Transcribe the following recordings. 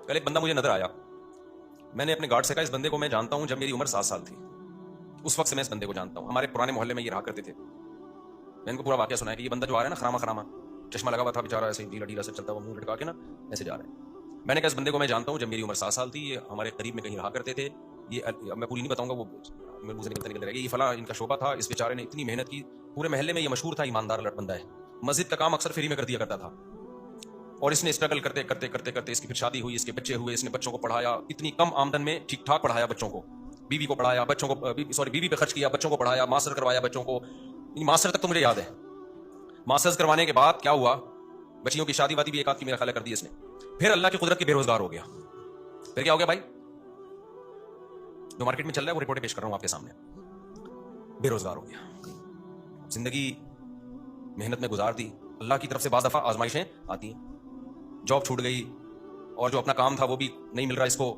कल एक बंदा मुझे नजर आया, मैंने अपने गार्ड से कहा इस बंदे को मैं जानता हूं जब मेरी उम्र 7 साल थी, उस वक्त से मैं इस बंदे को जानता हूं, हमारे पुराने मोहल्ले में ये रहा करते थे। मैं इनको पूरा वाकया सुनाया कि ये बंदा जो आ रहा है ना खरामा खरामा, चश्मा लगा हुआ था बेचारा, ऐसे ढीला ढीला से चलता हुआ, मुंह लटका के ना ऐसे जा रहा है। मैंने कहा इस बंदे को मैं जानता हूं जब मेरी उम्र 7 साल थी, ये हमारे करीब में कहीं रहा करते थे। ये मैं पूरी नहीं बताऊंगा, वो मुझे निकलते निकलते रहेगी। ये फला इनका शोबा था, इस बेचारे ने इतनी मेहनत की, पूरे महल्ले में ये मशहूर था, ईमानदार लड़ बंदा है, मस्जिद का काम अक्सर फ्री में कर दिया करता था। और इसने स्ट्रगल करते करते करते करते इसकी फिर शादी हुई, इसके बच्चे हुए, इसने बच्चों को पढ़ाया, इतनी कम आमदन में ठीक ठाक पढ़ाया बच्चों को, बीवी को पढ़ाया, बच्चों को बीवी पे खर्च किया, बच्चों को पढ़ाया, मास्टर करवाया बच्चों को। मास्टर तक तो मुझे याद है। मास्टर्स करवाने के बाद क्या हुआ, बच्चियों की शादी वादी भी एक आध की मेरा ख्याल कर दी इसने। फिर अल्लाह की कुदरत के बेरोजगार हो गया। फिर क्या हो गया भाई, जो मार्केट में चल रहा है वो रिपोर्टें पेश कर रहा हूं आपके सामने। बेरोजगार हो गया, जिंदगी मेहनत में गुजार दी, अल्लाह की तरफ से बाज़ दफा आजमाइशें आती हैं, जॉब छूट गई और जो अपना काम था वो भी नहीं मिल रहा इसको।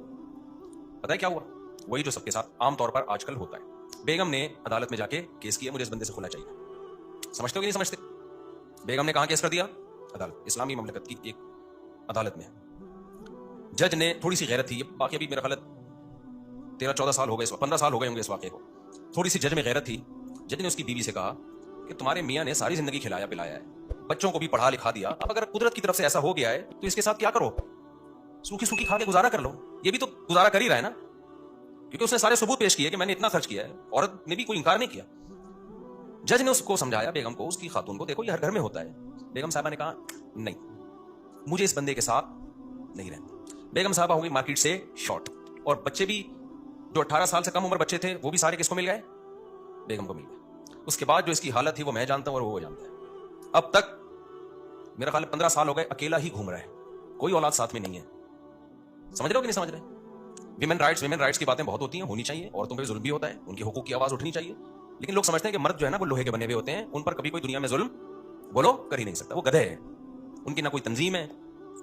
पता है क्या हुआ, वही जो सबके साथ आमतौर पर आजकल होता है। बेगम ने अदालत में जाके केस किया, मुझे इस बंदे से खुला चाहिए। समझते हो कि नहीं समझते? बेगम ने कहां केस कर दिया? अदालत, इस्लामी ममलकत की एक अदालत में। जज ने थोड़ी सी गैरत थी, बाकी अभी मेरा ख्याल 13-14 साल हो गए, 15 साल हो गए होंगे इस वाक़े को। थोड़ी सी जज में गैरत थी। जज ने उसकी बीवी से कहा कि तुम्हारे मियाँ ने सारी जिंदगी खिलाया पिलाया है, बच्चों को भी पढ़ा लिखा दिया, अब अगर कुदरत की तरफ से ऐसा हो गया है तो इसके साथ क्या करो, सूखी सूखी खा के गुजारा कर लो। ये भी तो गुजारा कर ही रहा है ना, क्योंकि उसने सारे सबूत पेश किए कि मैंने इतना खर्च किया है। औरत ने भी कोई इंकार नहीं किया। जज ने उसको समझाया, बेगम को, उसकी खातून को, देखो ये हर घर में होता है। बेगम साहबा ने कहा नहीं, मुझे इस बंदे के साथ नहीं रहना। बेगम साहबा हो गई मार्केट से शॉर्ट, और बच्चे भी जो 18 साल से कम उम्र बच्चे थे वो भी सारे किसको मिल गए? बेगम को मिल गए। उसके बाद जो इसकी हालत थी वो मैं जानता हूं और वो जानता है। अब तक मेरा ख्याल 15 साल हो गए अकेला ही घूम रहा है, कोई औलाद साथ में नहीं है। समझ रहे हो कि नहीं समझ रहे? विमेन राइट्स की बातें बहुत होती हैं, होनी चाहिए, औरतों पे जुल्म भी होता है, उनके हुकूक की आवाज उठनी चाहिए। लेकिन लोग समझते हैं कि मर्द जो है ना वो लोहे के बने हुए होते हैं, उन पर कभी कोई दुनिया में जुल्म बोलो कर ही नहीं सकता, वो गधे हैं, उनकी ना कोई तंजीम है।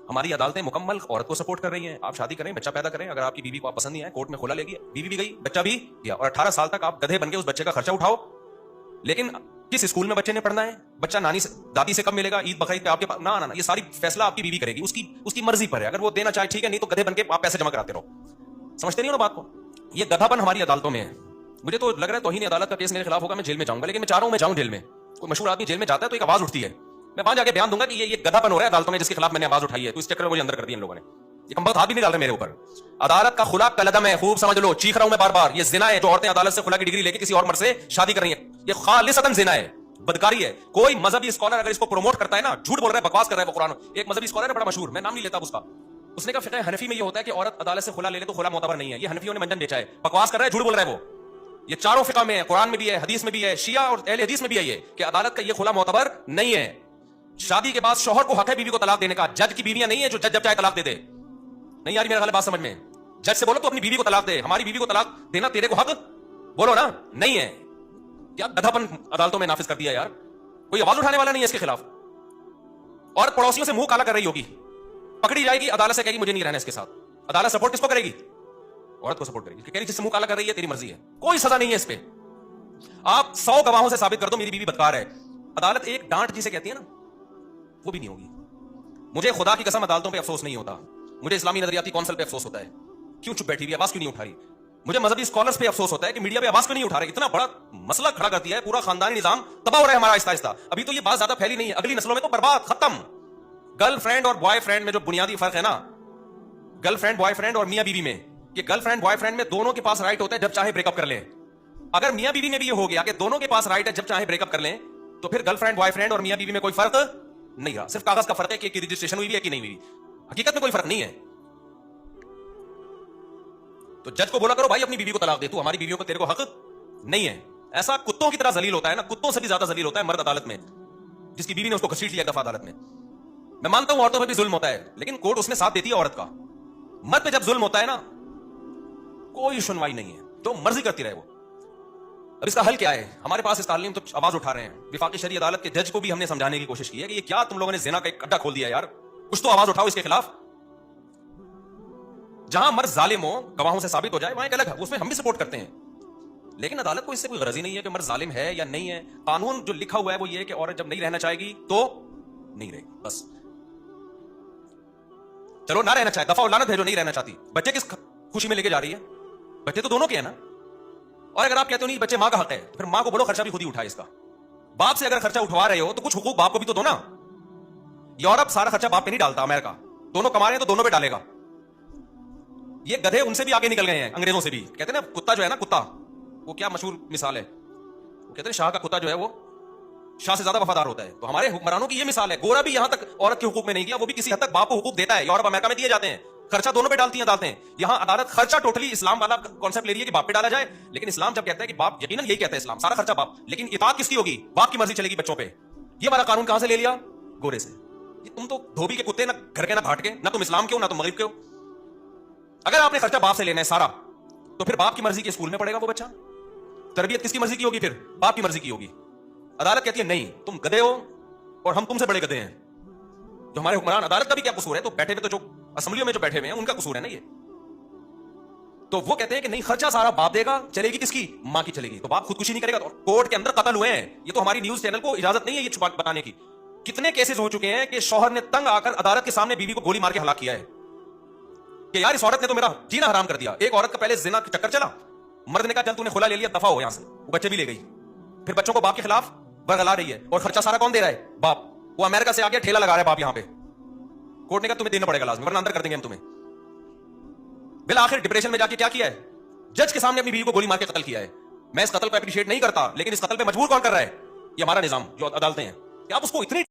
हमारी अदालतें मुकम्मल औरत को सपोर्ट कर रही हैं। आप शादी करें, बच्चा पैदा करें, अगर आपकी बीवी को आप पसंद नहीं आए, कोर्ट में खुला लेगी, बीवी भी गई, बच्चा भी गया, और 18 साल तक आप गधे बन के उस बच्चे का खर्चा उठाओ। लेकिन किस स्कूल में बच्चे ने पढ़ना है, बच्चा नानी से दादी से कब मिलेगा, ईद बकरीद पे आपके पास, ना ना ना, ये सारी फैसला आपकी बीवी करेगी, उसकी मर्जी पर है। अगर वो देना चाहे ठीक है, नहीं तो गधे बन के आप पैसे जमा कराते रहो। समझते नहीं हो ना बात को? ये गधापन हमारी अदालतों में है। मुझे तो लग रहा है तौहीन अदालत का केस मेरे खिलाफ होगा, मैं जेल में जाऊंगा। लेकिन मैं चाह रहा हूं मैं जाऊं जेल में। कोई मशहूर आदमी जेल में जाता है तो एक आवाज उठती है, मैं वहां जाके बयान दूंगा कि ये गधापन हो रहा है अदालतों में, जिसके खिलाफ मैंने आवाज उठाई है। तो इस चक्कर में मुझे अंदर कर दिया इन लोगों ने। ये कमबख्त हाथ भी नहीं डाल रहे मेरे ऊपर। अदालत का खुला कलदम है, खूब समझ लो, चीख रहा हूं मैं बार बार। ये जिना है जो औरतें अदालत से खुला की डिग्री लेके किसी और मर्द से शादी कर रही है, ये खालिसतन जिना है, बदकारी है। कोई मजहबी स्कॉलर अगर इसको प्रमोट करता है ना, झूठ बोल रहा है, बकवास कर रहा है। वो कुरान, एक मजहबी स्कॉलर है बड़ा मशहूर, मैं नाम नहीं लेता उसका, उसने कहा फिक़ह हनफी में ये होता है कि औरत अदालत से खुला ले ले तो खुला मोतबर नहीं है। ये हनफियों ने मंजन बेचा है, बकवास कर रहा है, झूठ बोल रहा है वो। ये चारों फिक़ह में है, कुरान में भी है, हदीस में भी है, शिया और अहले हदीस में भी है ये, कि अदालत का ये खुला मोतबर नहीं है। शादी के बाद शौहर को हक है बीवी को तलाक देने का। जज की बीवियां नहीं है जो जज जब चाहे तलाक दे दे। नहीं यार मेरा ख्याल बात समझ में? जज से बोलो तो अपनी बीवी को तलाक दे, हमारी बीवी को तलाक देना तेरे को हक बोलो ना, नहीं है। क्या गधापन अदालतों में नाफिज कर दिया यार, कोई आवाज उठाने वाला नहीं है इसके खिलाफ। और पड़ोसियों से मुंह काला कर रही होगी, पकड़ी जाएगी, अदालत से कहेगी मुझे नहीं रहना इसके साथ। अदालत सपोर्ट किसको करेगी? औरत को सपोर्ट करेगी, कह रही जिससे मुंह काला कर रही है तेरी मर्जी है, कोई सजा नहीं है इस पे। आप 100 गवाहों से साबित कर दो मेरी बीवी बदकार है, अदालत एक डांट जिसे कहती है ना वो भी नहीं होगी। मुझे खुदा की कसम अदालतों पे अफसोस नहीं होता, मुझे इस्लामी नजरियाती काउंसिल पे अफसोस होता है, क्यों चुप बैठी हुई, आवाज क्यों नहीं उठा रही। मुझे मजहबी स्कॉलर्स पे अफसोस होता है कि मीडिया पे आवाज क्यों नहीं उठा रहे। इतना बड़ा मसला खड़ा करती है, पूरा खानदानी निजाम तबाह हो रहा है हमारा आहिस्ता आहिस्ता। अभी तो ये बात ज्यादा फैली नहीं है, अगली नस्लों में तो बर्बाद, खत्म। गर्लफ्रेंड और बॉयफ्रेंड में जो बुनियादी फर्क है ना, गर्लफ्रेंड बॉयफ्रेंड और मियां बीवी में, कि गर्लफ्रेंड बॉयफ्रेंड में दोनों के पास राइट होता है जब चाहे ब्रेकअप कर लें। अगर मियां बीवी में भी ये हो गया कि दोनों के पास राइट है जब चाहे ब्रेकअप कर लें, तो फिर गर्लफ्रेंड बॉयफ्रेंड और मियां बीवी में कोई फर्क नहीं रहा। सिर्फ कागज का फर्क है कि रजिस्ट्रेशन हुई है कि नहीं हुई, हकीकत में कोई फर्क नहीं है। तो जज को बोला करो भाई अपनी बीवी को तलाक दे, तू हमारी बीवियों को, तेरे को हक नहीं है। ऐसा कुत्तों की तरह जलील होता है ना, कुत्तों से भी ज्यादा जलील होता है मर्द अदालत में, जिसकी बीवी ने उसको घसीट लिया दफा अदालत में। मैं मानता हूं औरतों पर भी जुल्म होता है, लेकिन कोर्ट उसमें साथ देती है औरत का। मर्द पे जब जुल्म होता है ना, कोई सुनवाई नहीं है, तो मर्जी करती रहे वो। अब इसका हल क्या है? हमारे पास इस तालीम तो आवाज उठा रहे हैं। विफाकी शरी अदालत के जज को भी हमने समझाने की कोशिश की है कि ये क्या तुम लोगों ने जिना का एक अड्डा खोल दिया यार, कुछ तो आवाज उठाओ इसके खिलाफ। जहां मर्द जालिम हो, गवाहों से साबित हो जाए, वहां एक अलग है, उसमें हम भी सपोर्ट करते हैं। लेकिन अदालत को इससे कोई गरज ही नहीं है कि मर्द जालिम है या नहीं है। कानून जो लिखा हुआ है वो ये है कि औरत जब नहीं रहना चाहेगी तो नहीं रहेगी, बस। चलो ना रहना चाहे, दफा हो, लानत भेजो, नहीं रहना चाहती, बच्चे किस खुशी में लेके जा रही है? बच्चे तो दोनों के हैं ना। और अगर आप कहते हो नहीं बच्चे माँ का हक है, फिर माँ को बोलो खर्चा भी खुद ही उठाए इसका। बाप से अगर खर्चा उठवा रहे हो तो कुछ हुकूक बाप को भी तो दो ना। यूरोप सारा खर्चा बाप पे नहीं डालता, अमेरिका दोनों कमा रहे हैं तो दोनों पे डालेगा। ये गधे उनसे भी आगे निकल गए हैं, अंग्रेजों से भी। कहते हैं ना कुत्ता जो है ना, कुत्ता, वो क्या मशहूर मिसाल है, वो कहते हैं शाह का कुत्ता जो है वो शाह से ज्यादा वफादार होता है। तो हमारे हुक्मरानों की ये मिसाल है। गोरा भी यहां तक औरत के हुकूक में नहीं गया, वो भी किसी हद तक बाप को हुकूक देता है। यूरोप अमेरिका में दिए जाते हैं, खर्चा दोनों पे डालती हैं अदालतें। यहां अदालत खर्चा टोटली इस्लाम वाला कॉन्सेप्ट ले रही है कि बाप पे डाला जाए, लेकिन इस्लाम जब कहता है कि बाप, यकीनन यही कहता है इस्लाम, सारा खर्चा बाप, लेकिन इताअत किसकी होगी? बाप की मर्जी चलेगी बच्चों पे। ये वाला कानून कहां से ले लिया? गोरे से। तुम तो धोबी के कुत्ते, ना घर के ना घाट के, ना तुम इस्लाम के हो ना तुम मगरिब के हो। अगर आपने खर्चा बाप से लेना है सारा, तो फिर बाप की मर्जी के स्कूल में पढ़ेगा वो बच्चा। तरबियत किसकी मर्जी की होगी? फिर बाप की मर्जी की होगी। अदालत कहती है नहीं, तुम गधे हो और हम तुमसे बड़े गधे हैं। जो हमारे हुक्मरान, अदालत का भी क्या कसूर है? तो बैठे हुए, तो जो असेंबलियों में जो बैठे हुए हैं उनका कसूर है ना ये। तो वो कहते हैं कि नहीं, खर्चा सारा बाप देगा, चलेगी किसकी? मां की चलेगी। तो बाप खुदकुशी नहीं करेगा। तो कोर्ट के अंदर कत्ल हुए हैं। ये तो हमारी न्यूज चैनल को इजाजत नहीं है ये बताने की। कितने केसेस हो चुके हैं कि शौहर ने तंग आकर अदालत के सामने बीवी को गोली मार के हलाक किया है कि यार इस औरत ने तो मेरा जीना हराम कर दिया। एक औरत का पहले जिना चक्कर चला, मर्द ने कहा चल तूने खुला ले लिया, दफा हो यहां से, वो बच्चे भी ले गई। फिर बच्चों को बाप के खिलाफ बरगला रही है, और खर्चा सारा कौन दे रहा है? बाप। वो अमेरिका से आके ठेला लगा रहा है बाप यहां पे। कोर्ट ने कहा तुम्हें देना पड़ेगा लाजमी, वरना अंदर कर देंगे हम तुम्हें। बिल आखिर डिप्रेशन में जाके क्या किया है? जज के सामने अपनी बीवी को गोली मार के कत्ल किया है। मैं इस कत्ल को एप्रिशिएट नहीं करता, लेकिन इस कत्ल पे मजबूर कौन कर रहा है? ये हमारा निजाम, जो अदालतें हैं। कि आप उसको इतनी